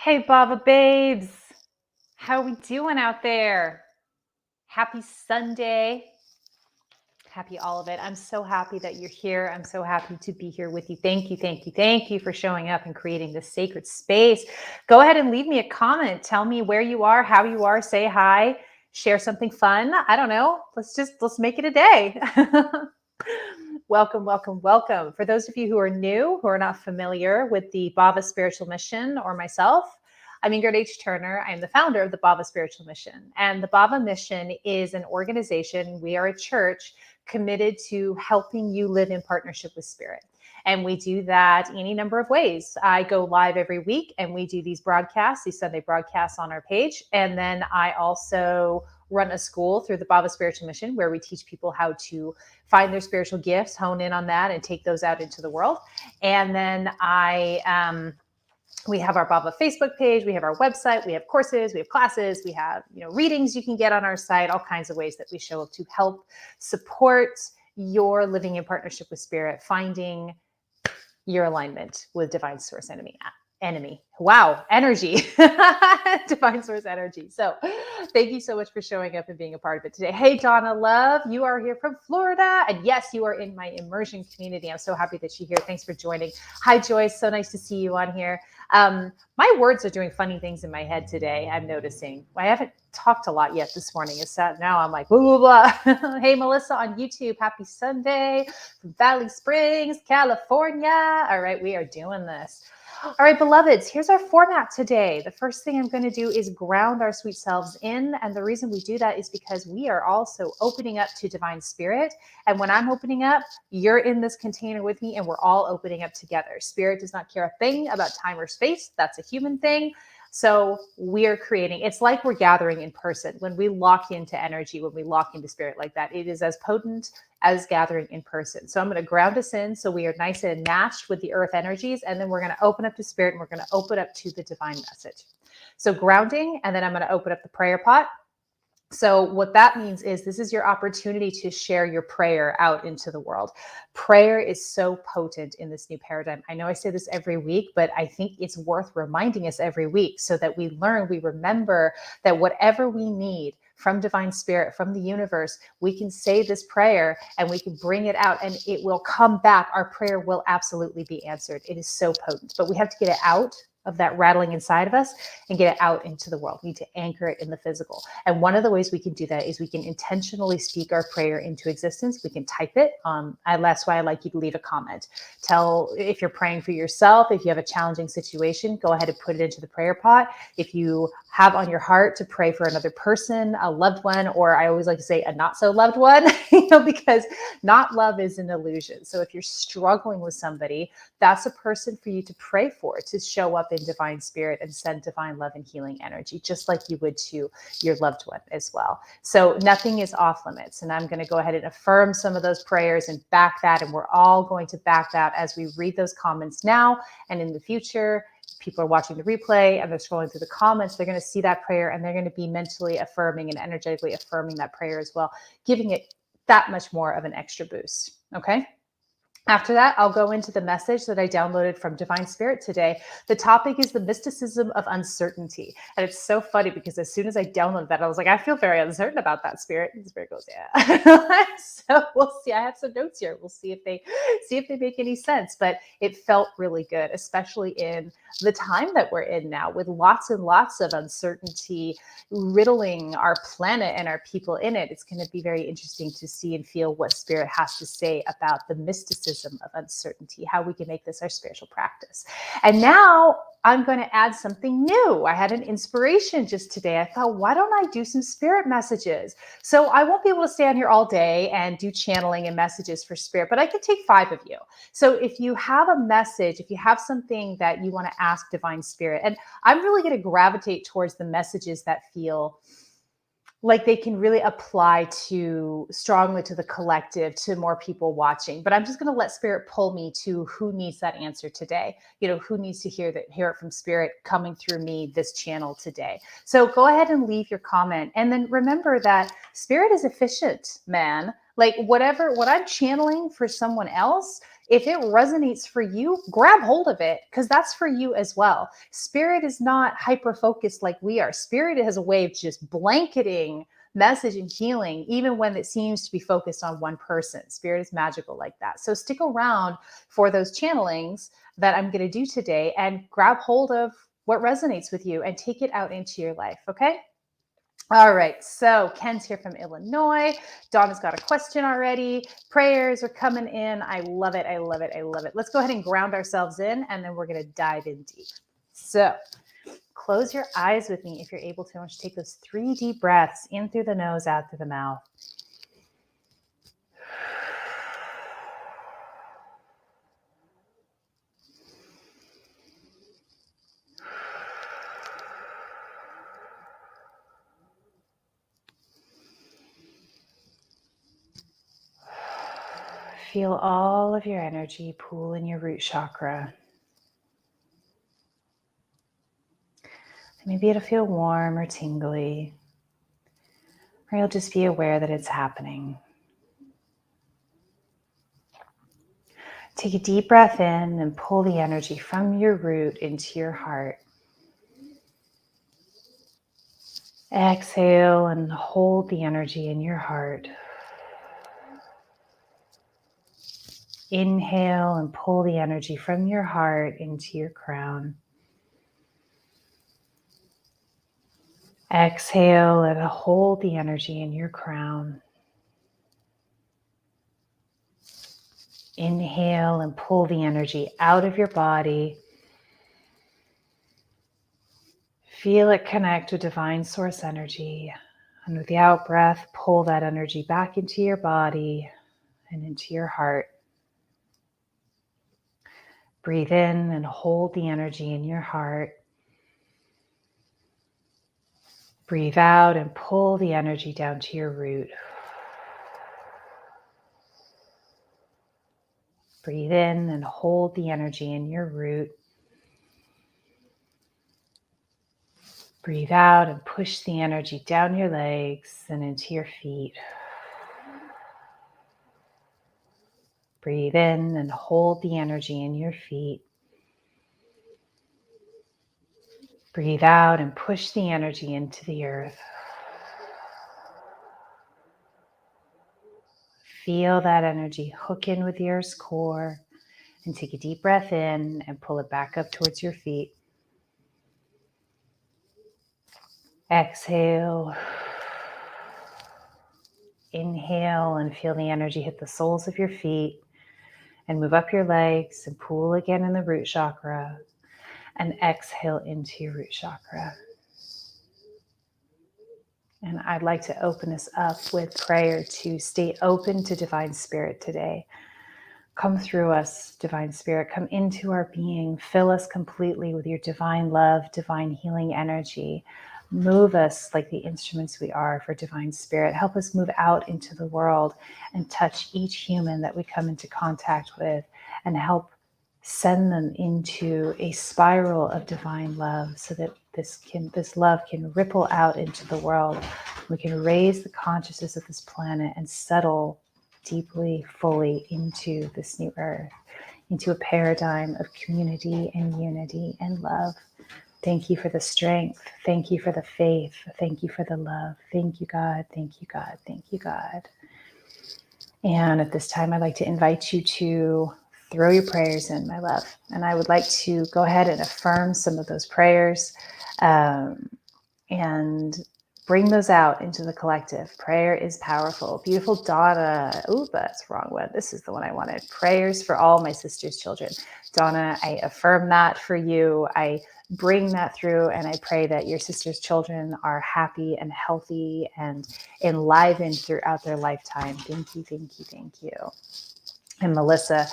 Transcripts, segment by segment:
Hey, Bava babes. How we doing out there? Happy Sunday. Happy all of it. I'm so happy that you're here. I'm so happy to be here with you. Thank you, thank you, thank you for showing up and creating this sacred space. Go ahead and leave me a comment. Tell me where you are, how you are, say hi, share something fun. I don't know. Let's make it a day. Welcome, welcome, welcome. For those of you who are new, who are not familiar with the Bhava Spiritual Mission or myself, I'm Ingrid H. Turner. I am the founder of the Bhava Spiritual Mission. And the Bhava Mission is an organization, we are a church committed to helping you live in partnership with spirit. And we do that any number of ways. I go live every week and we do these broadcasts, these Sunday broadcasts on our page. And then I also run a school through the Bhava Spiritual Mission where we teach people how to find their spiritual gifts, hone in on that, and take those out into the world. And then we have our Bhava Facebook page, we have our website, we have courses, we have classes, we have readings you can get on our site, all kinds of ways that we show up to help support your living in partnership with spirit, finding your alignment with divine source enemy. Wow, energy, divine source energy. So thank you so much for showing up and being a part of it today. Hey, Donna Love, you are here from Florida. And yes, you are in my immersion community. I'm so happy that you're here. Thanks for joining. Hi, Joyce. So nice to see you on here. My words are doing funny things in my head today. I'm noticing. I haven't talked a lot yet this morning. It's now I'm like, blah, blah, blah. Hey, Melissa on YouTube. Happy Sunday from Valley Springs, California. All right, we are doing this. All right, beloveds, here's our format today. The first thing I'm going to do is ground our sweet selves in. And the reason we do that is because we are also opening up to divine spirit. And when I'm opening up, you're in this container with me and we're all opening up together. Spirit does not care a thing about time or space. That's a human thing. So we're creating, it's like we're gathering in person. When we lock into energy, when we lock into spirit like that, it is as potent as gathering in person. So I'm going to ground us in so we are nice and matched with the earth energies. And then we're going to open up to spirit and we're going to open up to the divine message. So grounding, and then I'm going to open up the prayer pot. So what that means is this is your opportunity to share your prayer out into the world. Prayer is so potent in this new paradigm. I know I say this every week, but I think it's worth reminding us every week so that we learn, we remember that whatever we need from divine spirit, from the universe, we can say this prayer and we can bring it out and it will come back. Our prayer will absolutely be answered. It is so potent, but we have to get it out of that rattling inside of us and get it out into the world. We need to anchor it in the physical. And one of the ways we can do that is we can intentionally speak our prayer into existence. We can type it. That's why I like you to leave a comment. Tell if you're praying for yourself, if you have a challenging situation, go ahead and put it into the prayer pot. If you have on your heart to pray for another person, a loved one, or I always like to say a not so loved one, because not love is an illusion. So if you're struggling with somebody, that's a person for you to pray for, to show up in divine spirit and send divine love and healing energy, just like you would to your loved one as well. So nothing is off limits. And I'm going to go ahead and affirm some of those prayers and back that. And we're all going to back that as we read those comments now and in the future. People are watching the replay and they're scrolling through the comments. They're going to see that prayer and they're going to be mentally affirming and energetically affirming that prayer as well, giving it that much more of an extra boost. Okay. After that, I'll go into the message that I downloaded from Divine Spirit today. The topic is the mysticism of uncertainty. And it's so funny because as soon as I downloaded that, I was like, I feel very uncertain about that, Spirit. And Spirit goes, yeah. So we'll see. I have some notes here. We'll see if they make any sense. But it felt really good, especially in the time that we're in now with lots and lots of uncertainty riddling our planet and our people in it. It's going to be very interesting to see and feel what Spirit has to say about the mysticism of uncertainty, how we can make this our spiritual practice. And now I'm going to add something new. I had an inspiration just today. I thought, why don't I do some spirit messages? So I won't be able to stay on here all day and do channeling and messages for spirit, but I could take 5 of you. So if you have a message, if you have something that you want to ask divine spirit, and I'm really going to gravitate towards the messages that feel like they can really apply strongly to the collective, to more people watching. But I'm just going to let spirit pull me to who needs that answer today. Who needs to hear it from spirit coming through me, this channel today. So go ahead and leave your comment. And then remember that spirit is efficient, man. Like what I'm channeling for someone else If it resonates for you, grab hold of it, because that's for you as well. Spirit is not hyper focused like we are. Spirit has a way of just blanketing message and healing, even when it seems to be focused on one person. Spirit is magical like that. So stick around for those channelings that I'm going to do today and grab hold of what resonates with you and take it out into your life. Okay. All right, so Ken's here from Illinois. Donna's got a question already. Prayers are coming in. I love it. I love it. I love it. Let's go ahead and ground ourselves in, and then we're going to dive in deep. So close your eyes with me if you're able to. I want you to take those 3 deep breaths in through the nose, out through the mouth. Feel all of your energy pool in your root chakra. Maybe it'll feel warm or tingly, or you'll just be aware that it's happening. Take a deep breath in and pull the energy from your root into your heart. Exhale and hold the energy in your heart. Inhale and pull the energy from your heart into your crown. Exhale and hold the energy in your crown. Inhale and pull the energy out of your body. Feel it connect with divine source energy. And with the out breath, pull that energy back into your body and into your heart. Breathe in and hold the energy in your heart. Breathe out and pull the energy down to your root. Breathe in and hold the energy in your root. Breathe out and push the energy down your legs and into your feet. Breathe in and hold the energy in your feet. Breathe out and push the energy into the earth. Feel that energy hook in with the earth's core, and take a deep breath in and pull it back up towards your feet. Exhale. Inhale and feel the energy hit the soles of your feet and move up your legs and pool again in the root chakra, and exhale into your root chakra. And I'd like to open us up with prayer to stay open to Divine Spirit today. Come through us, Divine Spirit. Come into our being. Fill us completely with your divine love, divine healing energy. Move us like the instruments we are for Divine Spirit. Help us move out into the world and touch each human that we come into contact with, and help send them into a spiral of divine love so that this love can ripple out into the world. We can raise the consciousness of this planet and settle deeply, fully into this new earth, into a paradigm of community and unity and love. Thank you for the strength. Thank you for the faith. Thank you for the love. Thank you, God. Thank you, God. Thank you, God. And at this time, I'd like to invite you to throw your prayers in, my love. And I would like to go ahead and affirm some of those prayers and bring those out into the collective. Prayer is powerful. Beautiful Donna. Oh, that's the wrong one. This is the one I wanted. Prayers for all my sister's children. Donna, I affirm that for you. I bring that through, and I pray that your sister's children are happy and healthy and enlivened throughout their lifetime. Thank you, thank you, thank you. And Melissa,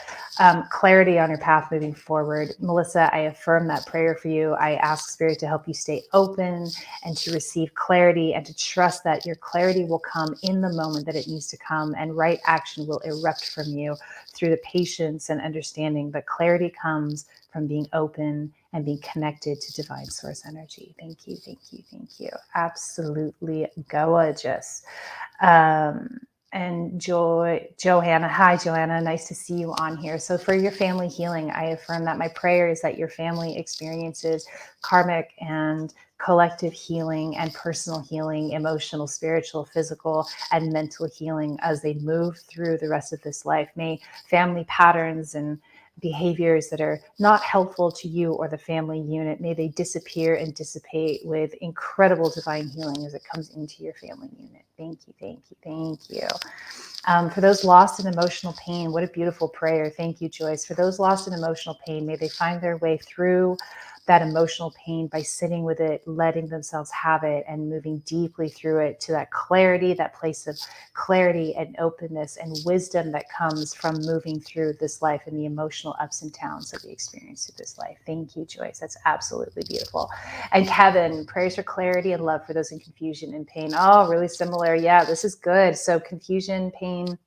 clarity on your path moving forward. Melissa, I affirm that prayer for you. I ask Spirit to help you stay open and to receive clarity, and to trust that your clarity will come in the moment that it needs to come, and right action will erupt from you through the patience and understanding. But clarity comes from being open and being connected to divine source energy. Thank you, thank you, thank you. Absolutely gorgeous. And Johanna, hi Joanna, nice to see you on here. So for your family healing, I affirm that my prayer is that your family experiences karmic and collective healing and personal healing, emotional, spiritual, physical, and mental healing as they move through the rest of this life. May family patterns and behaviors that are not helpful to you or the family unit, may they disappear and dissipate with incredible divine healing as it comes into your family unit. Thank you, thank you, thank you. For those lost in emotional pain, what a beautiful prayer. Thank you, Joyce. For those lost in emotional pain, may they find their way through that emotional pain by sitting with it, letting themselves have it, and moving deeply through it to that clarity, that place of clarity and openness and wisdom that comes from moving through this life and the emotional ups and downs that we experience through this life. Thank you, Joyce. That's absolutely beautiful. And Kevin, prayers for clarity and love for those in confusion and pain. Oh, really similar. Yeah, this is good. So confusion, pain,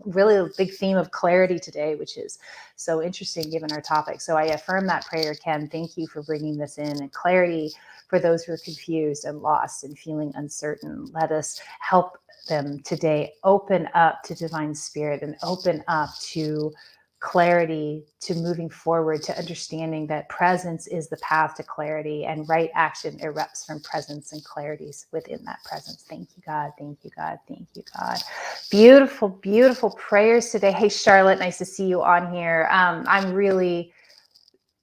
really a big theme of clarity today, which is so interesting given our topic. So I affirm that prayer, Ken. Thank you for bringing this in. And clarity for those who are confused and lost and feeling uncertain. Let us help them today open up to divine spirit and open up to clarity, to moving forward, to understanding that presence is the path to clarity and right action erupts from presence and clarities within that presence. Thank you, God. Thank you, God. Thank you, God. Beautiful, beautiful prayers today. Hey, Charlotte, nice to see you on here. I'm really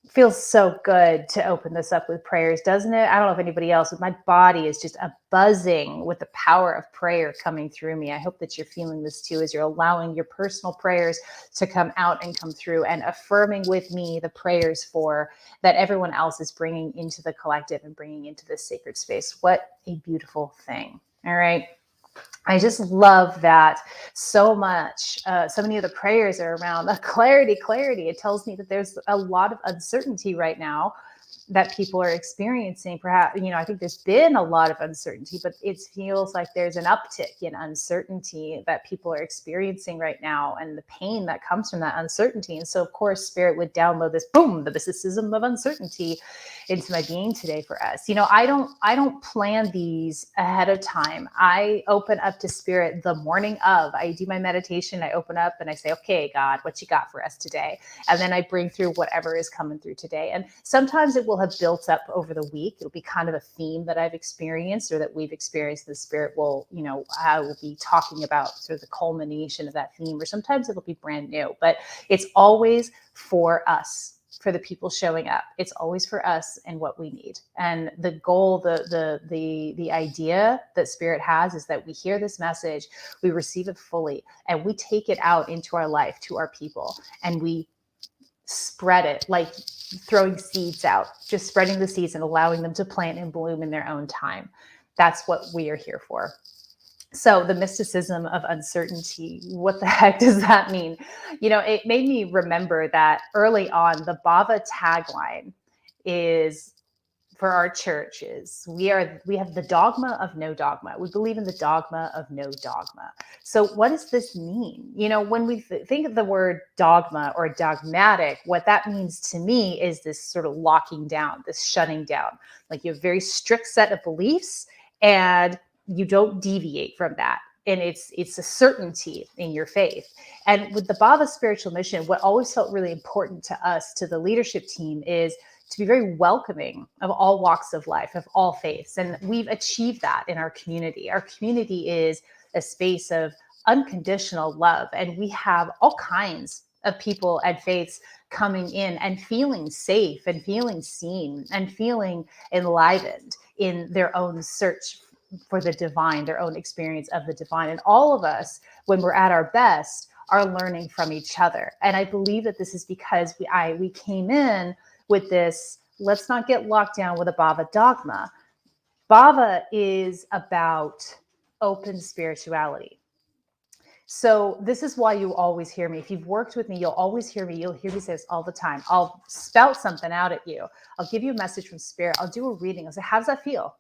feels so good to open this up with prayers, doesn't it? I don't know if anybody else, but my body is just a buzzing with the power of prayer coming through me. I hope that you're feeling this too, as you're allowing your personal prayers to come out and come through and affirming with me the prayers for that everyone else is bringing into the collective and bringing into this sacred space. What a beautiful thing. All right. I just love that so much. So many of the prayers are around clarity. It tells me that there's a lot of uncertainty right now that people are experiencing. Perhaps, I think there's been a lot of uncertainty, but it feels like there's an uptick in uncertainty that people are experiencing right now and the pain that comes from that uncertainty. And so, of course, Spirit would download this, boom, the mysticism of uncertainty into my being today for us. I don't plan these ahead of time. I open up to Spirit the morning of. I do my meditation. I open up and I say, okay, God, what you got for us today? And then I bring through whatever is coming through today. And sometimes it will have built up over the week. It'll be kind of a theme that I've experienced or that we've experienced. The Spirit will, I will be talking about sort of the culmination of that theme, or sometimes it'll be brand new, but it's always for us, for the people showing up. It's always for us and what we need. And the goal, the idea that Spirit has is that we hear this message, we receive it fully, and we take it out into our life to our people, and we spread it like throwing seeds out, just spreading the seeds and allowing them to plant and bloom in their own time. That's what we are here for. So the mysticism of uncertainty, what the heck does that mean? It made me remember that early on, the Bhava tagline is for our churches. We have the dogma of no dogma. We believe in the dogma of no dogma. So what does this mean? When we think of the word dogma or dogmatic, what that means to me is this sort of locking down, this shutting down. Like you have a very strict set of beliefs and you don't deviate from that. And it's a certainty in your faith. And with the Bhava Spiritual Mission, what always felt really important to us, to the leadership team, is to be very welcoming of all walks of life, of all faiths. And we've achieved that in our community. Our community is a space of unconditional love. And we have all kinds of people and faiths coming in and feeling safe and feeling seen and feeling enlivened in their own search for the divine, their own experience of the divine. And all of us, when we're at our best, are learning from each other. And I believe that this is because we came in with this, let's not get locked down with a Bhava dogma. Bhava is about open spirituality. So this is why you always hear me. If you've worked with me, you'll always hear me. You'll hear me say this all the time. I'll spout something out at you. I'll give you a message from Spirit. I'll do a reading. I'll say, how does that feel?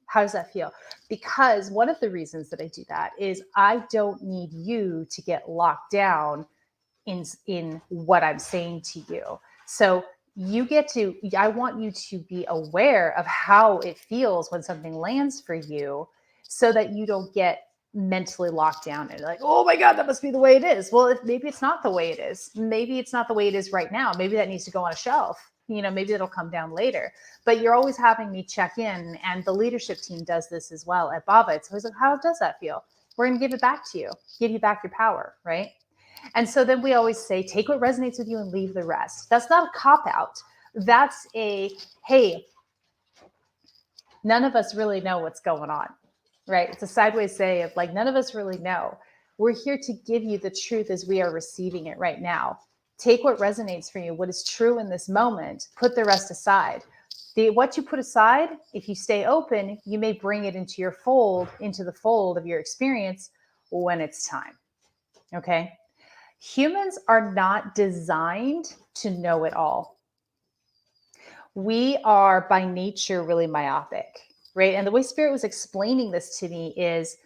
How does that feel? Because one of the reasons that I do that is I don't need you to get locked down in what I'm saying to you. So I want you to be aware of how it feels when something lands for you so that you don't get mentally locked down and like, oh my God, that must be the way it is. Well, maybe it's not the way it is. Maybe it's not the way it is right now. Maybe that needs to go on a shelf. Maybe it'll come down later. But you're always having me check in, and the leadership team does this as well at Bhava. It's always like, how does that feel? We're going to give it back to you, give you back your power, right? And so then we always say, take what resonates with you and leave the rest. That's not a cop-out. That's hey, none of us really know what's going on, right? It's a sideways say of like, none of us really know. We're here to give you the truth as we are receiving it right now. Take what resonates for you, what is true in this moment, put the rest aside. What you put aside, if you stay open, you may bring it into your fold, into the fold of your experience when it's time, okay? Humans are not designed to know it all. We are by nature really myopic, right? And the way Spirit was explaining this to me is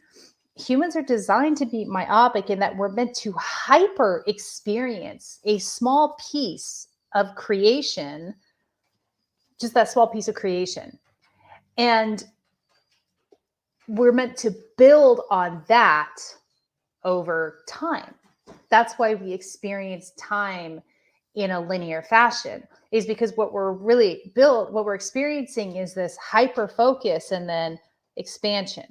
humans are designed to be myopic in that we're meant to hyper experience a small piece of creation, just that small piece of creation. And we're meant to build on that over time. That's why we experience time in a linear fashion, is because what we're experiencing is this hyper focus and then expansion.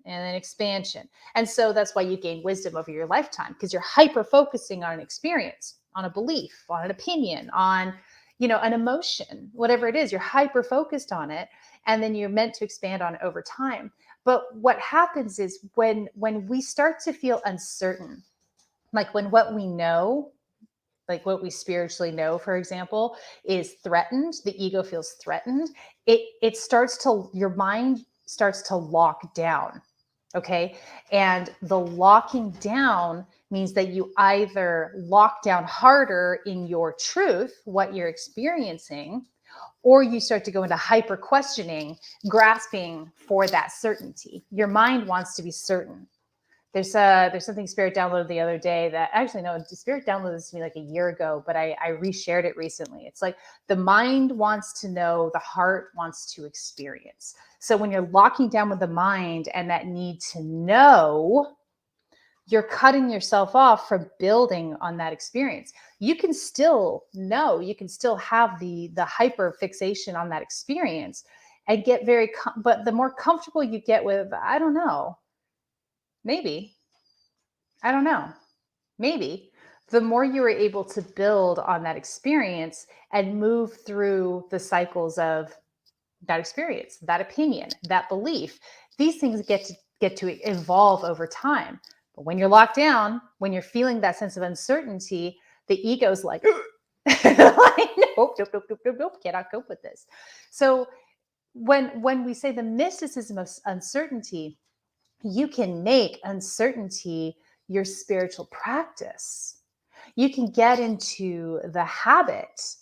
And so that's why you gain wisdom over your lifetime, because you're hyper focusing on an experience, on a belief, on an opinion, on, an emotion, whatever it is, you're hyper focused on it. And then you're meant to expand on it over time. But what happens is when we start to feel uncertain, like when what we know, like what we spiritually know, for example, is threatened, the ego feels threatened, your mind starts to lock down. Okay. And the locking down means that you either lock down harder in your truth, what you're experiencing, or you start to go into hyper questioning, grasping for that certainty. Your mind wants to be certain. There's something Spirit downloaded the other day that actually, no, Spirit downloaded this to me like a year ago, but I reshared it recently. It's like the mind wants to know, the heart wants to experience. So when you're locking down with the mind and that need to know, you're cutting yourself off from building on that experience. You can still know, you can still have the hyper fixation on that experience and get but the more comfortable you get with, I don't know, maybe, I don't know, maybe, the more you are able to build on that experience and move through the cycles of that experience, that opinion, that belief. These things get to evolve over time. But when you're locked down, when you're feeling that sense of uncertainty, the ego's like, nope, cannot cope with this. So when we say the mysticism of uncertainty, you can make uncertainty your spiritual practice. You can get into the habit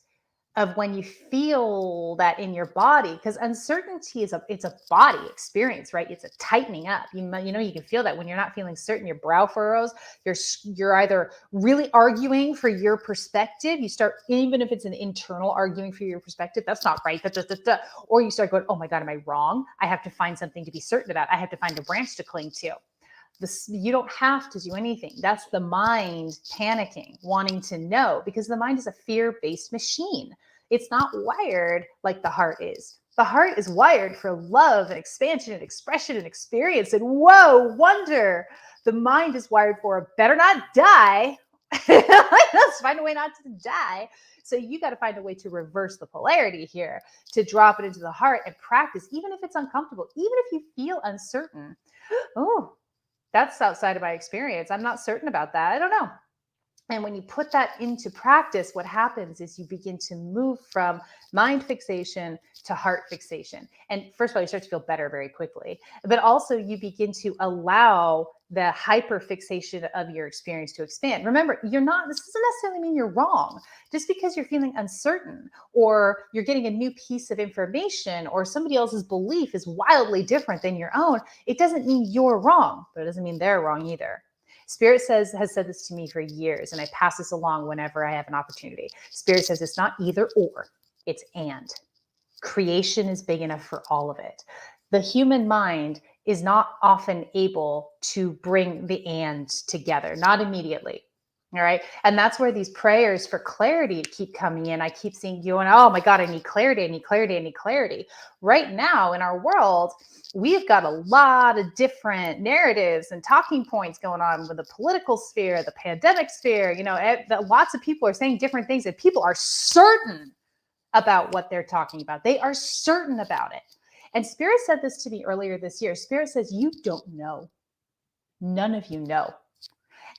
of when you feel that in your body, because uncertainty it's a body experience, right? It's a tightening up. You can feel that when you're not feeling certain, your brow furrows, you're either really arguing for your perspective. You start, even if it's an internal arguing for your perspective, that's not right. Or you start going, oh my God, am I wrong? I have to find something to be certain about. I have to find a branch to cling to. You don't have to do anything. That's the mind panicking, wanting to know, because the mind is a fear-based machine. It's not wired like the heart is. The heart is wired for love and expansion and expression and experience and whoa, wonder. The mind is wired for better not die. Let's find a way not to die. So you got to find a way to reverse the polarity here, to drop it into the heart and practice, even if it's uncomfortable, even if you feel uncertain. Oh, that's outside of my experience. I'm not certain about that. I don't know. And when you put that into practice, what happens is you begin to move from mind fixation to heart fixation. And first of all, you start to feel better very quickly, but also you begin to allow the hyper fixation of your experience to expand. Remember, this doesn't necessarily mean you're wrong. Just because you're feeling uncertain or you're getting a new piece of information or somebody else's belief is wildly different than your own, it doesn't mean you're wrong, but it doesn't mean they're wrong either. Spirit has said this to me for years, and I pass this along whenever I have an opportunity. Spirit says it's not either or, it's and. Creation is big enough for all of it. The human mind is not often able to bring the and together, not immediately. All right. And that's where these prayers for clarity keep coming in. I keep seeing you and, oh my God, I need clarity. I need clarity. I need clarity. Right now in our world, we've got a lot of different narratives and talking points going on with the political sphere, the pandemic sphere. Lots of people are saying different things, and people are certain about what they're talking about. They are certain about it. And Spirit said this to me earlier this year. Spirit says, you don't know. None of you know.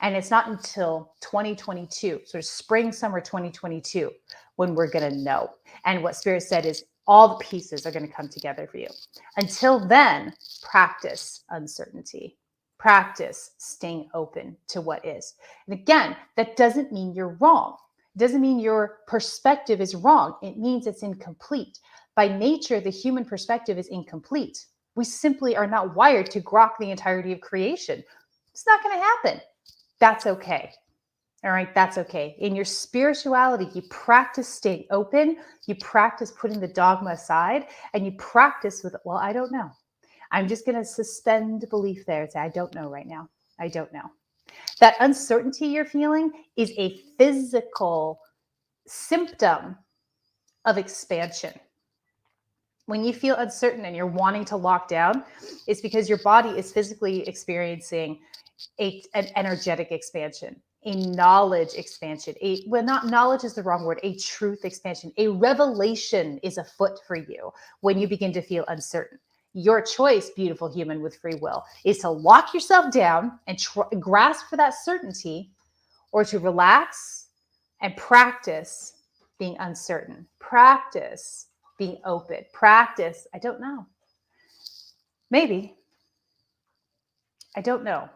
And it's not until 2022, sort of spring, summer 2022, when we're going to know. And what Spirit said is all the pieces are going to come together for you. Until then, practice uncertainty. Practice staying open to what is. And again, that doesn't mean you're wrong. It doesn't mean your perspective is wrong. It means it's incomplete. By nature, the human perspective is incomplete. We simply are not wired to grok the entirety of creation. It's not going to happen. That's okay. All right, that's okay. In your spirituality, you practice staying open, you practice putting the dogma aside, and you practice with, well, I don't know. I'm just going to suspend belief there and say, I don't know right now. I don't know. That uncertainty you're feeling is a physical symptom of expansion. When you feel uncertain and you're wanting to lock down, it's because your body is physically experiencing an energetic expansion, a knowledge expansion, not knowledge is the wrong word, a truth expansion, a revelation is afoot for you when you begin to feel uncertain. Your choice, beautiful human with free will, is to lock yourself down and grasp for that certainty, or to relax and practice being uncertain, practice being open, practice, I don't know. Maybe. I don't know.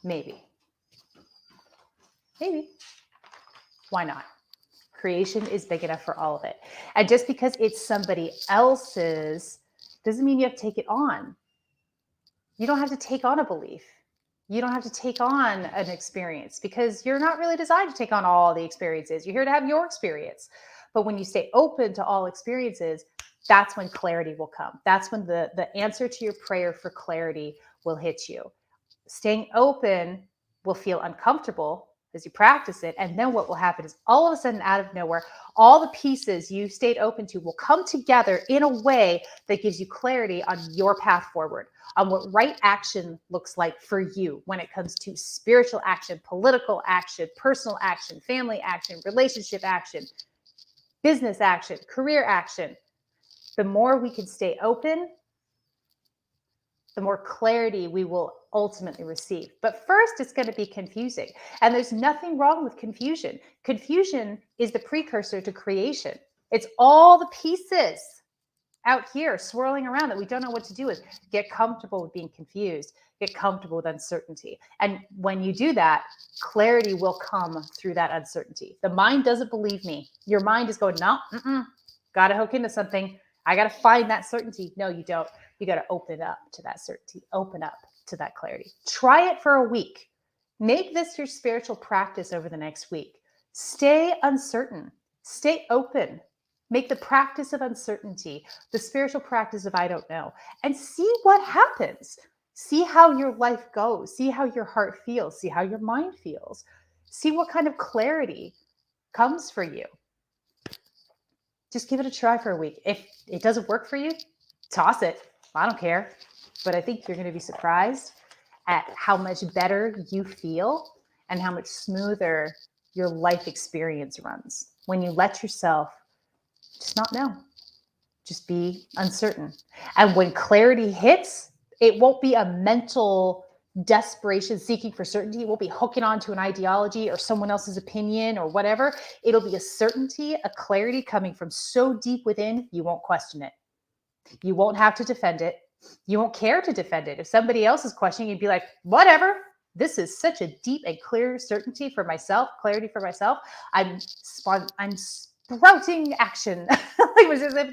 Maybe. Why not? Creation is big enough for all of it. And just because it's somebody else's doesn't mean you have to take it on. You don't have to take on a belief. You don't have to take on an experience, because you're not really designed to take on all the experiences. You're here to have your experience. But when you stay open to all experiences, that's when clarity will come. That's when the answer to your prayer for clarity will hit you. Staying open will feel uncomfortable as you practice it. And then what will happen is all of a sudden, out of nowhere, all the pieces you stayed open to will come together in a way that gives you clarity on your path forward, on what right action looks like for you when it comes to spiritual action, political action, personal action, family action, relationship action, business action, career action. The more we can stay open, the more clarity we will ultimately receive. But first, it's going to be confusing. And there's nothing wrong with confusion. Confusion is the precursor to creation. It's all the pieces out here swirling around that we don't know what to do with. Get comfortable with being confused. Get comfortable with uncertainty. And when you do that, clarity will come through that uncertainty. The mind doesn't believe me. Your mind is going, no, got to hook into something. I got to find that certainty. No, you don't. You got to open up to that certainty, open up to that clarity. Try it for a week. Make this your spiritual practice over the next week. Stay uncertain, stay open. Make the practice of uncertainty the spiritual practice of I don't know, and see what happens. See how your life goes. See how your heart feels. See how your mind feels. See what kind of clarity comes for you. Just give it a try for a week. If it doesn't work for you, toss it. I don't care. But I think you're going to be surprised at how much better you feel and how much smoother your life experience runs when you let yourself just not know. Just be uncertain. And when clarity hits, it won't be a mental desperation seeking for certainty. It won't be hooking onto an ideology or someone else's opinion or whatever. It'll be a certainty, a clarity coming from so deep within, you won't question it. You won't have to defend it. You won't care to defend it. If somebody else is questioning, you'd be like, whatever. This is such a deep and clear certainty for myself, clarity for myself. I'm sprouting action.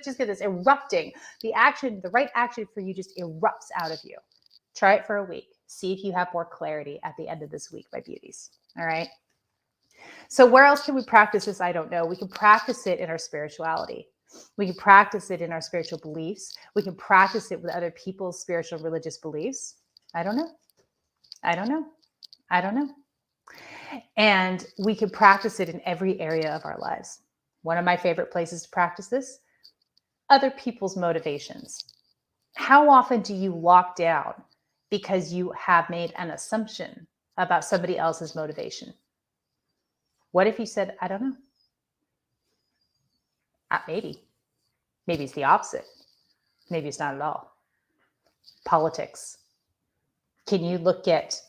Just get this erupting. The action, the right action for you just erupts out of you. Try it for a week. See if you have more clarity at the end of this week, my beauties. All right. So where else can we practice this? I don't know. We can practice it in our spirituality. We can practice it in our spiritual beliefs. We can practice it with other people's spiritual religious beliefs. I don't know. I don't know. I don't know. And we can practice it in every area of our lives. One of my favorite places to practice this, other people's motivations. How often do you lock down because you have made an assumption about somebody else's motivation? What if you said, I don't know? Maybe. Maybe it's the opposite. Maybe it's not at all. Politics. Can you look at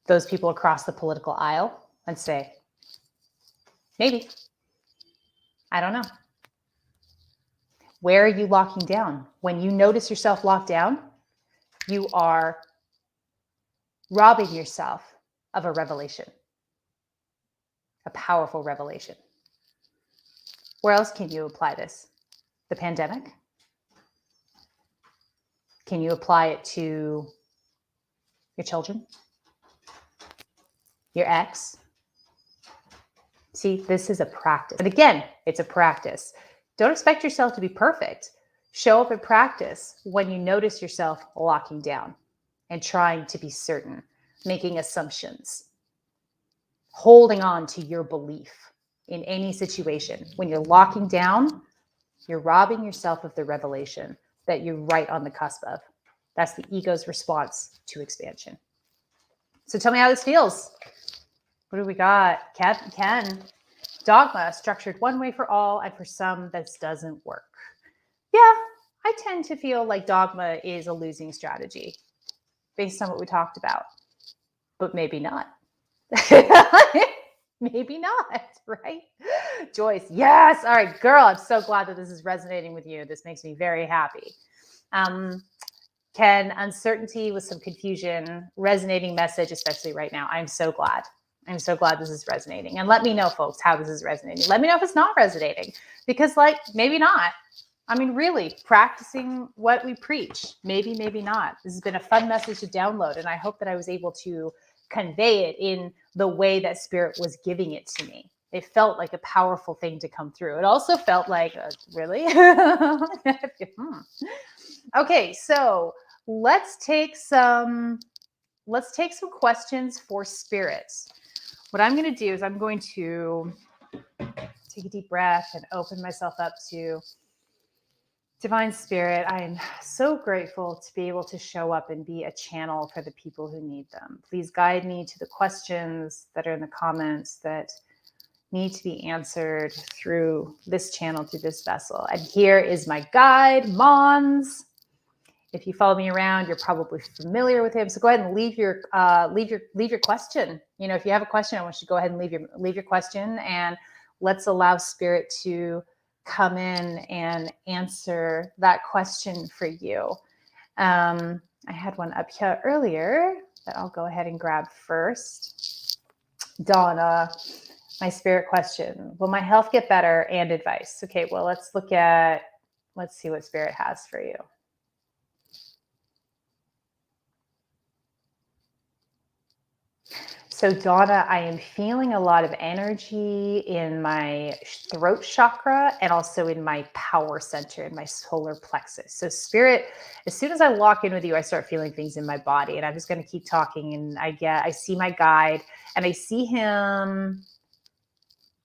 those people across the political aisle and say, maybe? I don't know. Where are you locking down? When you notice yourself locked down, you are robbing yourself of a revelation, a powerful revelation. Where else can you apply this? The pandemic? Can you apply it to your children? Your ex? See, this is a practice. And again, it's a practice. Don't expect yourself to be perfect. Show up in practice when you notice yourself locking down and trying to be certain, making assumptions, holding on to your belief in any situation. When you're locking down, you're robbing yourself of the revelation that you're right on the cusp of. That's the ego's response to expansion. So tell me how this feels. What do we got? Ken, dogma structured one way for all, and for some, this doesn't work. Yeah, I tend to feel like dogma is a losing strategy based on what we talked about, but maybe not. Maybe not, right? Joyce, yes. All right, girl, I'm so glad that this is resonating with you. This makes me very happy. Ken, uncertainty with some confusion, resonating message, especially right now. I'm so glad. I'm so glad this is resonating. And let me know, folks, how this is resonating. Let me know if it's not resonating, because maybe not. I mean, really practicing what we preach. Maybe not. This has been a fun message to download. And I hope that I was able to convey it in the way that Spirit was giving it to me. It felt like a powerful thing to come through. It also felt like, really? Okay, so let's take some questions for Spirit. What I'm going to do is I'm going to take a deep breath and open myself up to Divine Spirit. I am so grateful to be able to show up and be a channel for the people who need them. Please guide me to the questions that are in the comments that need to be answered through this channel, through this vessel. And here is my guide, Mons. If you follow me around, you're probably familiar with him. So go ahead and leave your question. You know, if you have a question, I want you to go ahead and leave your question, and let's allow Spirit to come in and answer that question for you. I had one up here earlier that I'll go ahead and grab first. Donna, my Spirit question: will my health get better, and advice? Okay, well, let's see what Spirit has for you. So Donna, I am feeling a lot of energy in my throat chakra and also in my power center, in my solar plexus. So Spirit, as soon as I lock in with you, I start feeling things in my body, and I'm just going to keep talking. And I see my guide, and I see him.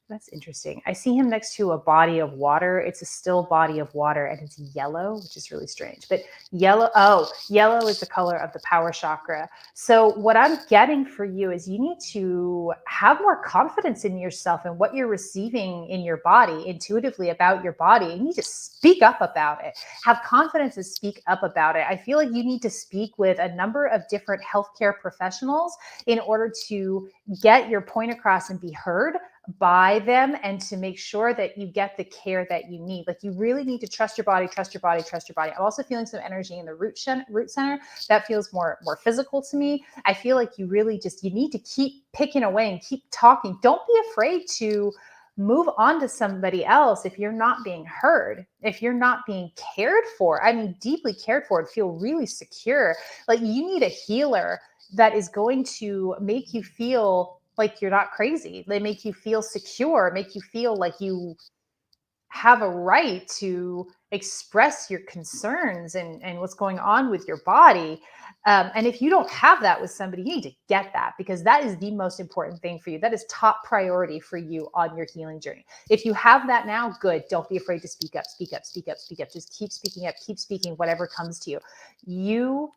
That's interesting. I see him next to a body of water. It's a still body of water, and it's yellow, which is really strange. But yellow is the color of the power chakra. So what I'm getting for you is you need to have more confidence in yourself and what you're receiving in your body, intuitively about your body. You need to speak up about it. Have confidence and speak up about it. I feel like you need to speak with a number of different healthcare professionals in order to get your point across and be heard by them, and to make sure that you get the care that you need. Like, you really need to trust your body, trust your body, trust your body. I'm also feeling some energy in the root center that feels more physical to me. I feel like you really you need to keep picking away and keep talking. Don't be afraid to move on to somebody else if you're not being heard, if you're not being cared for. I mean, deeply cared for, and feel really secure. Like, you need a healer that is going to make you feel like you're not crazy. They make you feel secure, make you feel like you have a right to express your concerns and what's going on with your body. And if you don't have that with somebody, you need to get that, because that is the most important thing for you. That is top priority for you on your healing journey. If you have that now, good. Don't be afraid to speak up, speak up, speak up, speak up. Just keep speaking up, keep speaking, whatever comes to you. You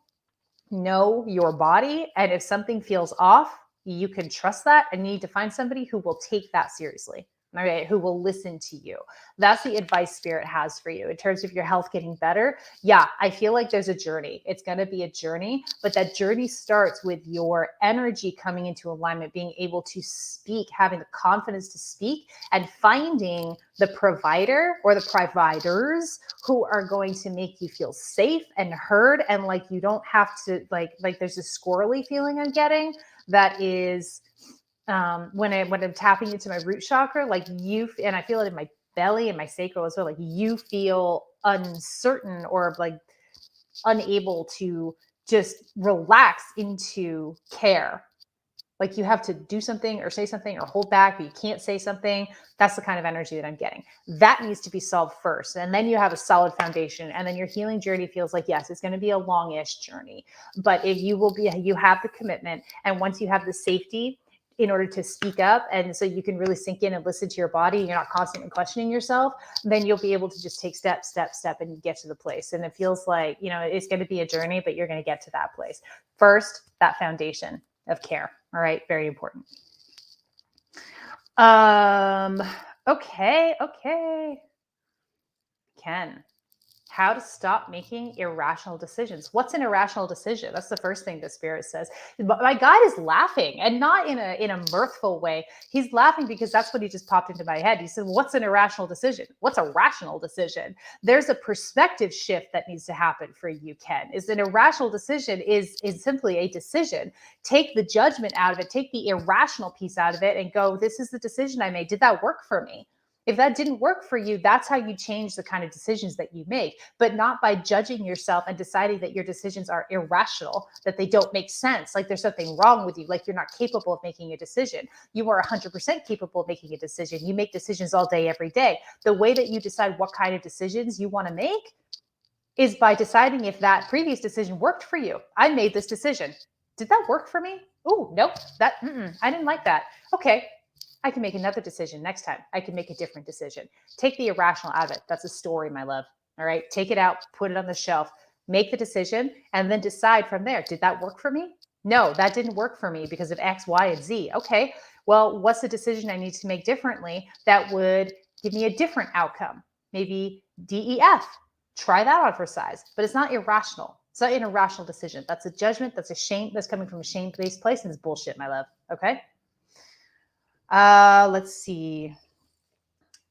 know your body. And if something feels off, you can trust that, and you need to find somebody who will take that seriously. All right, who will listen to you. That's the advice Spirit has for you in terms of your health getting better. Yeah, I feel like there's a journey. It's going to be a journey, but that journey starts with your energy coming into alignment, being able to speak, having the confidence to speak, and finding the provider or the providers who are going to make you feel safe and heard, and like you don't have to like there's a squirrely feeling I'm getting that is when I'm tapping into my root chakra, like and I feel it in my belly and my sacral as well. Like you feel uncertain or like unable to just relax into care. Like you have to do something or say something or hold back, but you can't say something. That's the kind of energy that I'm getting. That needs to be solved first. And then you have a solid foundation. And then your healing journey feels like, yes, it's going to be a longish journey. But if you have the commitment. And once you have the safety in order to speak up, and so you can really sink in and listen to your body, you're not constantly questioning yourself, then you'll be able to just take step, and get to the place. And it feels like, it's going to be a journey, but you're going to get to that place. First, that foundation of care. All right. Very important. Okay. Ken, how to stop making irrational decisions. What's an irrational decision? That's the first thing the Spirit says. My guide is laughing, and not in a mirthful way. He's laughing because that's what he just popped into my head. He said, what's an irrational decision? What's a rational decision? There's a perspective shift that needs to happen for you, Ken. Is an irrational decision is simply a decision. Take the judgment out of it, take the irrational piece out of it, and go, this is the decision I made. Did that work for me? If that didn't work for you, that's how you change the kind of decisions that you make, but not by judging yourself and deciding that your decisions are irrational, that they don't make sense, like there's something wrong with you, like you're not capable of making a decision. You are 100% capable of making a decision. You make decisions all day, every day. The way that you decide what kind of decisions you want to make is by deciding if that previous decision worked for you. I made this decision. Did that work for me? Oh, nope. I didn't like that. Okay. I can make another decision next time. I can make a different decision. Take the irrational out of it. That's a story, my love. All right. Take it out, put it on the shelf, make the decision, and then decide from there. Did that work for me? No, that didn't work for me because of X, Y, and Z. Okay. Well, what's the decision I need to make differently that would give me a different outcome? Maybe DEF. Try that on for size, but it's not irrational. It's not an irrational decision. That's a judgment. That's a shame. That's coming from a shame-based place, and it's bullshit, my love. Okay. Let's see.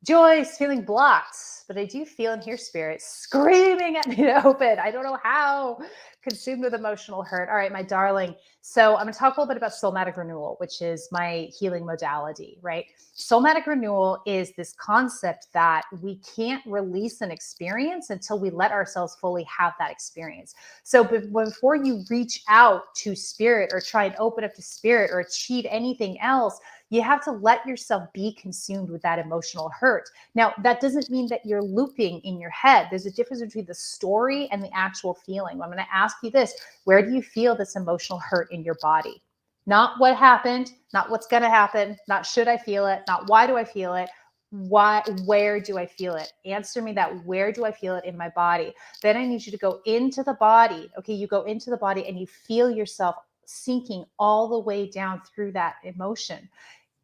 Joyce, feeling blocked, but I do feel and hear Spirit screaming at me to open. I don't know how. Consumed with emotional hurt. All right, my darling. So I'm going to talk a little bit about somatic renewal, which is my healing modality, right? Somatic renewal is this concept that we can't release an experience until we let ourselves fully have that experience. So before you reach out to Spirit or try and open up to Spirit or achieve anything else, you have to let yourself be consumed with that emotional hurt. Now, that doesn't mean that you're looping in your head. There's a difference between the story and the actual feeling. I'm going to ask you this. Where do you feel this emotional hurt in your body? Not what happened, not what's going to happen, not should I feel it, not why do I feel it, where do I feel it? Answer me that. Where do I feel it in my body? Then I need you to go into the body. Okay, you go into the body and you feel yourself sinking all the way down through that emotion.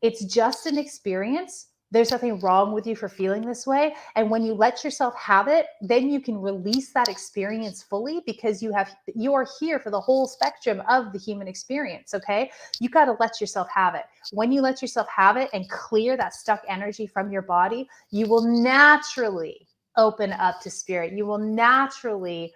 It's just an experience. There's nothing wrong with you for feeling this way. And when you let yourself have it, then you can release that experience fully because you are here for the whole spectrum of the human experience. Okay. You got to let yourself have it. When you let yourself have it and clear that stuck energy from your body, you will naturally open up to Spirit. You will naturally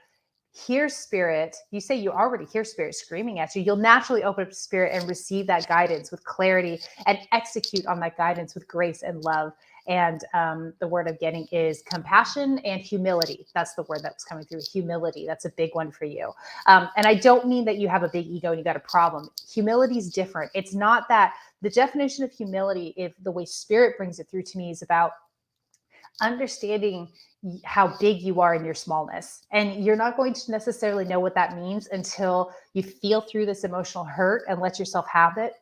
hear Spirit. You say you already hear Spirit screaming at you. You'll naturally open up to Spirit and receive that guidance with clarity and execute on that guidance with grace and love. And the word I'm getting is compassion and humility. That's the word that was coming through. Humility. That's a big one for you. And I don't mean that you have a big ego and you got a problem. Humility is different. It's not that. The definition of humility, if the way Spirit brings it through to me, is about understanding how big you are in your smallness. And you're not going to necessarily know what that means until you feel through this emotional hurt and let yourself have it,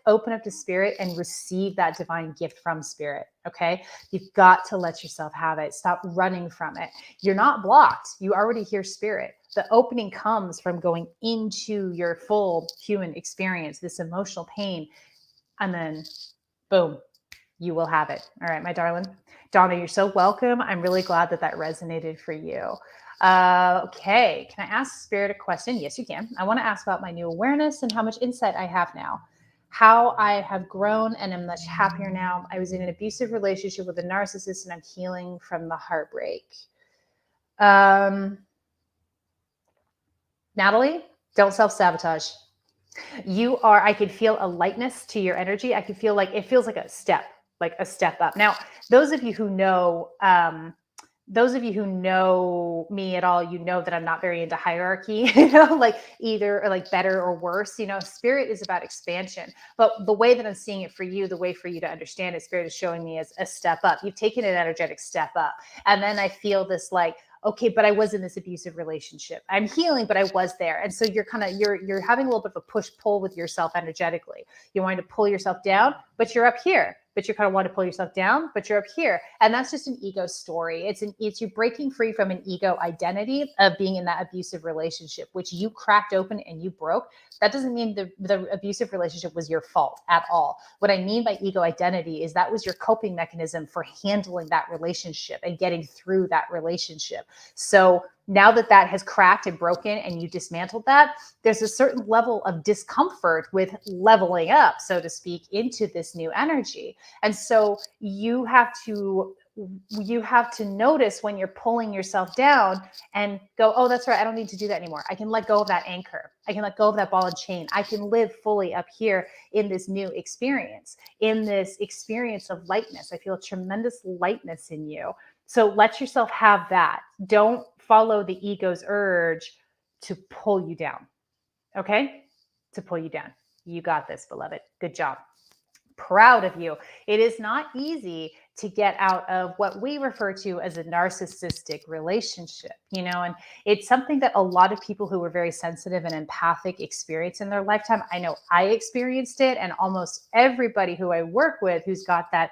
open up to spirit and receive that divine gift from spirit. Okay. You've got to let yourself have it. Stop running from it. You're not blocked. You already hear spirit. The opening comes from going into your full human experience, this emotional pain, and then boom, you will have it. All right, my darling. Donna, you're so welcome. I'm really glad that resonated for you. Okay, can I ask spirit a question? Yes, you can. I want to ask about my new awareness and how much insight I have now. How I have grown and am much happier now. I was in an abusive relationship with a narcissist and I'm healing from the heartbreak. Natalie, don't self-sabotage. I can feel a lightness to your energy. I can feel like it feels like a step up. Now, those of you who know me at all, you know that I'm not very into hierarchy, like either or like better or worse. Spirit is about expansion. But the way that I'm seeing it for you, the way for you to understand it, spirit is showing me as a step up. You've taken an energetic step up. And then I feel this like, okay, but I was in this abusive relationship. I'm healing, but I was there. And so you're having a little bit of a push pull with yourself energetically. You're wanting to pull yourself down, but you're up here. But you kind of want to pull yourself down, but you're up here. And that's just an ego story. It's you breaking free from an ego identity of being in that abusive relationship, which you cracked open and you broke. That doesn't mean the abusive relationship was your fault at all. What I mean by ego identity is that was your coping mechanism for handling that relationship and getting through that relationship. So now that has cracked and broken and you dismantled that, there's a certain level of discomfort with leveling up, so to speak, into this new energy. And so you have to notice when you're pulling yourself down and go, oh, that's right, I don't need to do that anymore. I can let go of that anchor. I can let go of that ball and chain. I can live fully up here in this new experience, in this experience of lightness. I feel a tremendous lightness in you. So let yourself have that. Don't follow the ego's urge to pull you down. Okay? To pull you down. You got this, beloved. Good job. Proud of you. It is not easy to get out of what we refer to as a narcissistic relationship, and it's something that a lot of people who are very sensitive and empathic experience in their lifetime. I know I experienced it, and almost everybody who I work with who's got that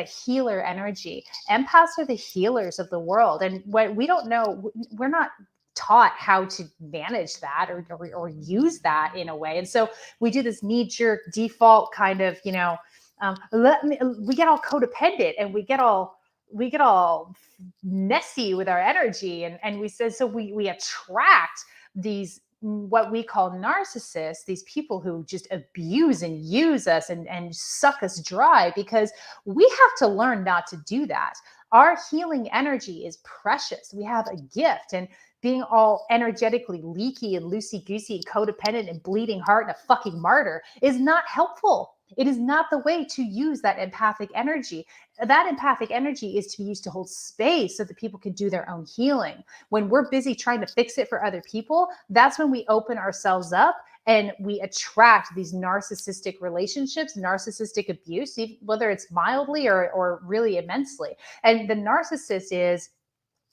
healer energy. Empaths are the healers of the world. And what we don't know, we're not taught how to manage that or use that in a way. And so we do this knee-jerk default kind of, we get all codependent and we get all messy with our energy. And we said, so we attract these, what we call narcissists, these people who just abuse and use us and suck us dry, because we have to learn not to do that. Our healing energy is precious. We have a gift, and being all energetically leaky and loosey-goosey and codependent and bleeding heart and a fucking martyr is not helpful. It is not the way to use that empathic energy. That empathic energy is to be used to hold space so that people can do their own healing. When we're busy trying to fix it for other people, that's when we open ourselves up and we attract these narcissistic relationships, narcissistic abuse, whether it's mildly or really immensely. And the narcissist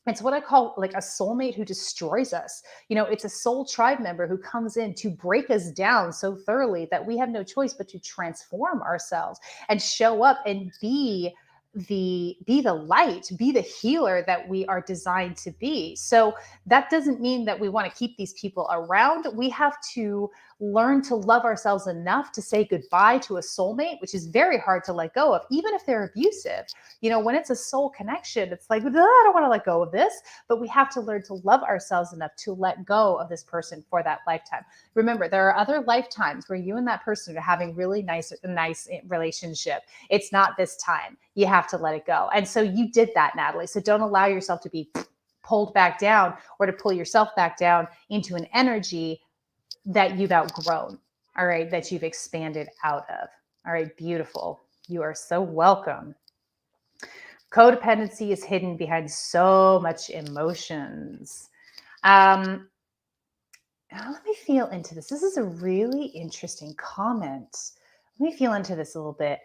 it's what I call like a soulmate who destroys us. It's a soul tribe member who comes in to break us down so thoroughly that we have no choice but to transform ourselves and show up and be the light, be the healer that we are designed to be. So that doesn't mean that we want to keep these people around. We have to learn to love ourselves enough to say goodbye to a soulmate, which is very hard to let go of, even if they're abusive. When it's a soul connection, it's like, I don't want to let go of this, but we have to learn to love ourselves enough to let go of this person for that lifetime. Remember, there are other lifetimes where you and that person are having really nice relationship. It's not this time. You have to let it go. And so you did that, Natalie. So don't allow yourself to be pulled back down or to pull yourself back down into an energy that you've outgrown, all right, that you've expanded out of. All right, beautiful. You are so welcome. Codependency is hidden behind so much emotions. Let me feel into this. This is a really interesting comment. Let me feel into this a little bit.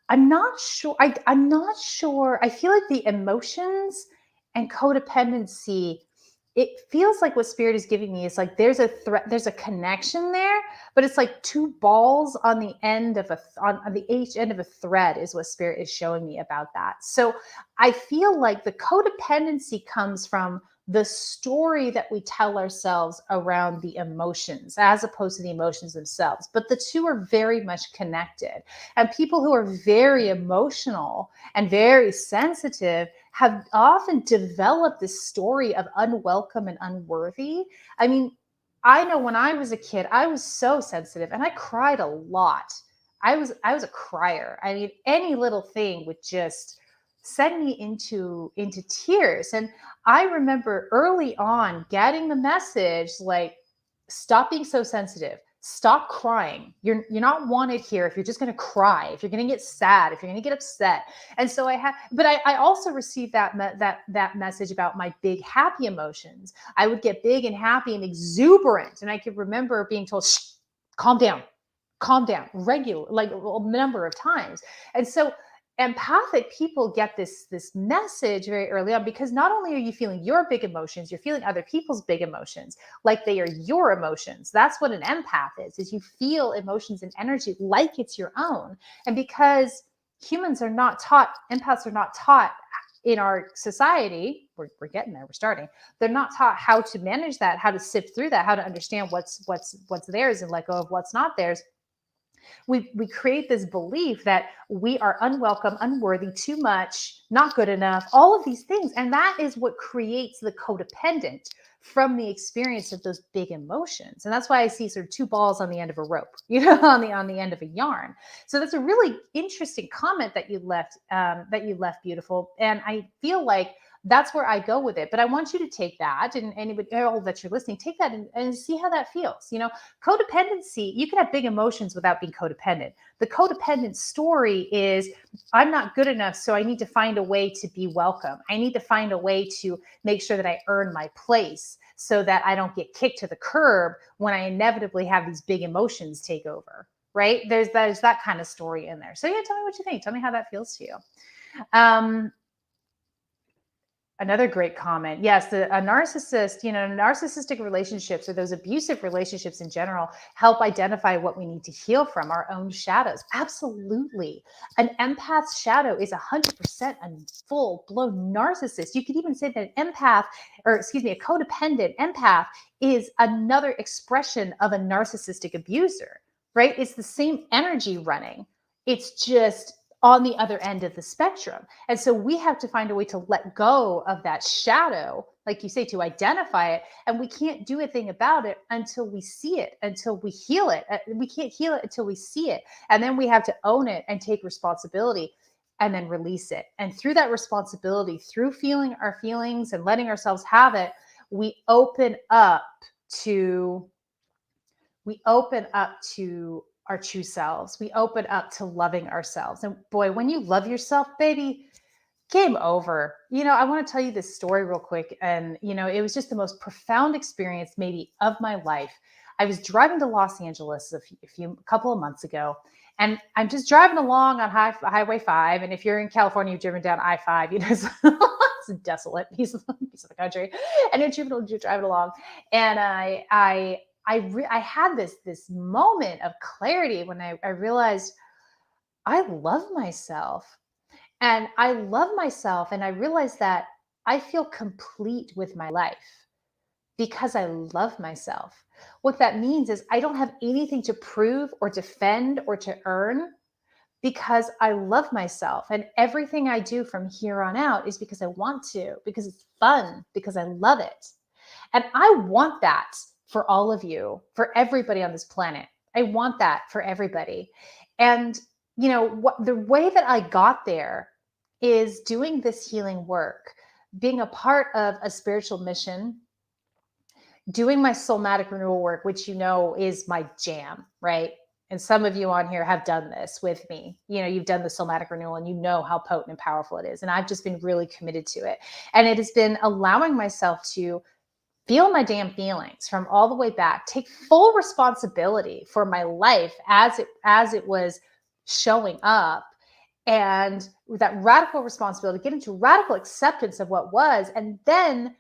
I'm not sure. I'm not sure. I feel like the emotions and codependency, it feels like what spirit is giving me is like there's a threat, there's a connection there, but it's like two balls on the end of on the each end of a thread is what spirit is showing me about that. So I feel like the codependency comes from the story that we tell ourselves around the emotions as opposed to the emotions themselves. But the two are very much connected. And people who are very emotional and very sensitive have often developed this story of unwelcome and unworthy. I mean, I know when I was a kid, I was so sensitive and I cried a lot. I was a crier. I mean, any little thing would just send me into tears. And I remember early on getting the message like, stop being so sensitive. Stop crying. You're not wanted here if you're just going to cry, if you're going to get sad, if you're going to get upset. And so I also received that message about my big happy emotions. I would get big and happy and exuberant, and I could remember being told, shh, calm down, regular, like a number of times. And so empathic people get this message very early on, because not only are you feeling your big emotions, you're feeling other people's big emotions like they are your emotions. That's what an empath is you feel emotions and energy like it's your own. And because humans are not taught, empaths are not taught in our society, we're getting there, we're starting, they're not taught how to manage that, how to sift through that, how to understand what's theirs and let go of what's not theirs. We create this belief that we are unwelcome, unworthy, too much, not good enough, all of these things. And that is what creates the codependent from the experience of those big emotions. And that's why I see sort of two balls on the end of a rope, on the end of a yarn. So that's a really interesting comment that you left, beautiful. And I feel like that's where I go with it. But I want you to take that, and anybody, all that you're listening, take that and see how that feels. Codependency, you can have big emotions without being codependent. The codependent story is, I'm not good enough, so I need to find a way to be welcome. I need to find a way to make sure that I earn my place so that I don't get kicked to the curb when I inevitably have these big emotions take over, right? There's that kind of story in there. So yeah, tell me what you think. Tell me how that feels to you. Another great comment. Yes, a narcissist, narcissistic relationships, or those abusive relationships in general, help identify what we need to heal from, our own shadows. Absolutely. An empath's shadow is 100% a full-blown narcissist. You could even say that an empath, or excuse me, a codependent empath is another expression of a narcissistic abuser, right? It's the same energy running. It's just on the other end of the spectrum. And so we have to find a way to let go of that shadow, like you say, to identify it. And we can't do a thing about it until we see it, until we heal it. We can't heal it until we see it. And then we have to own it and take responsibility and then release it. And through that responsibility, through feeling our feelings and letting ourselves have it, we open up to our true selves. We open up to loving ourselves. And boy, when you love yourself, baby, game over. I want to tell you this story real quick. And, it was just the most profound experience maybe of my life. I was driving to Los Angeles a couple of months ago, and I'm just driving along on Highway 5. And if you're in California, you've driven down I-5, it's a desolate piece of the country. And you're driving along. And I had this moment of clarity when I realized I love myself. And I love myself. And I realized that I feel complete with my life because I love myself. What that means is I don't have anything to prove or defend or to earn, because I love myself. And everything I do from here on out is because I want to, because it's fun, because I love it. And I want that for all of you, for everybody on this planet. I want that for everybody. And, the way that I got there is doing this healing work, being a part of a spiritual mission, doing my somatic renewal work, which is my jam, right? And some of you on here have done this with me. You've done the somatic renewal and you know how potent and powerful it is. And I've just been really committed to it. And it has been allowing myself to feel my damn feelings from all the way back, take full responsibility for my life as it was showing up, and with that radical responsibility, get into radical acceptance of what was, and then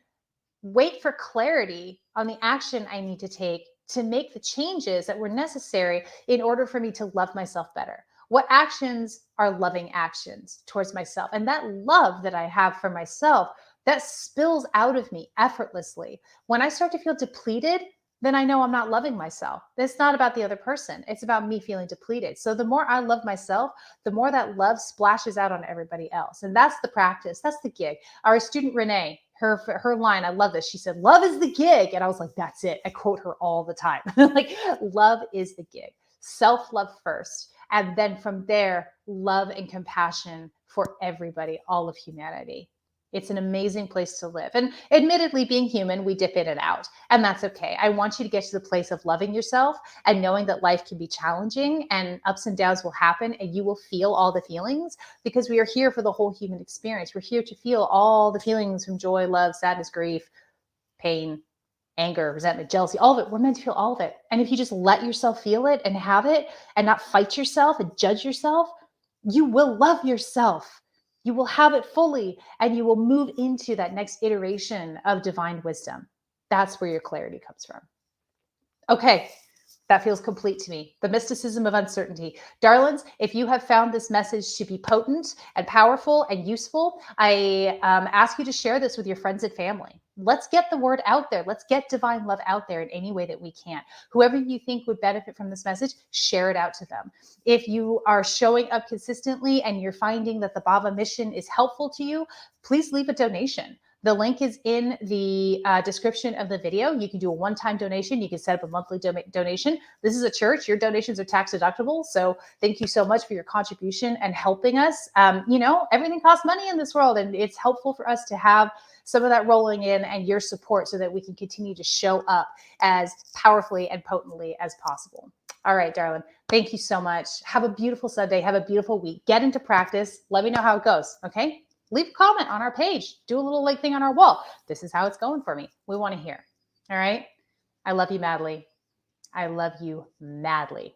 wait for clarity on the action I need to take to make the changes that were necessary in order for me to love myself better. What actions are loving actions towards myself? And that love that I have for myself, that spills out of me effortlessly. When I start to feel depleted, then I know I'm not loving myself. It's not about the other person. It's about me feeling depleted. So the more I love myself, the more that love splashes out on everybody else. And that's the practice. That's the gig. Our student Renee, her line, I love this. She said, "Love is the gig." And I was like, that's it. I quote her all the time. Like, love is the gig. Self-love first. And then from there, love and compassion for everybody, all of humanity. It's an amazing place to live. And admittedly, being human, we dip in and out, and that's okay. I want you to get to the place of loving yourself and knowing that life can be challenging and ups and downs will happen and you will feel all the feelings, because we are here for the whole human experience. We're here to feel all the feelings from joy, love, sadness, grief, pain, anger, resentment, jealousy, all of it. We're meant to feel all of it. And if you just let yourself feel it and have it and not fight yourself and judge yourself, you will love yourself. You will have it fully, and you will move into that next iteration of divine wisdom. That's where your clarity comes from. Okay, that feels complete to me. The mysticism of uncertainty. Darlings, if you have found this message to be potent and powerful and useful, I ask you to share this with your friends and family. Let's get the word out there. Let's get divine love out there in any way that we can. Whoever you think would benefit from this message, share it out to them. If you are showing up consistently and you're finding that the Bhava mission is helpful to you, please leave a donation. The link is in the description of the video. You can do a one-time donation. You can set up a monthly donation. This is a church. Your donations are tax deductible. So thank you so much for your contribution and helping us. Everything costs money in this world, and it's helpful for us to have some of that rolling in and your support so that we can continue to show up as powerfully and potently as possible. All right, darling. Thank you so much. Have a beautiful Sunday. Have a beautiful week. Get into practice. Let me know how it goes. Okay? Leave a comment on our page. Do a little thing on our wall. This is how it's going for me. We want to hear. All right. I love you madly. I love you madly.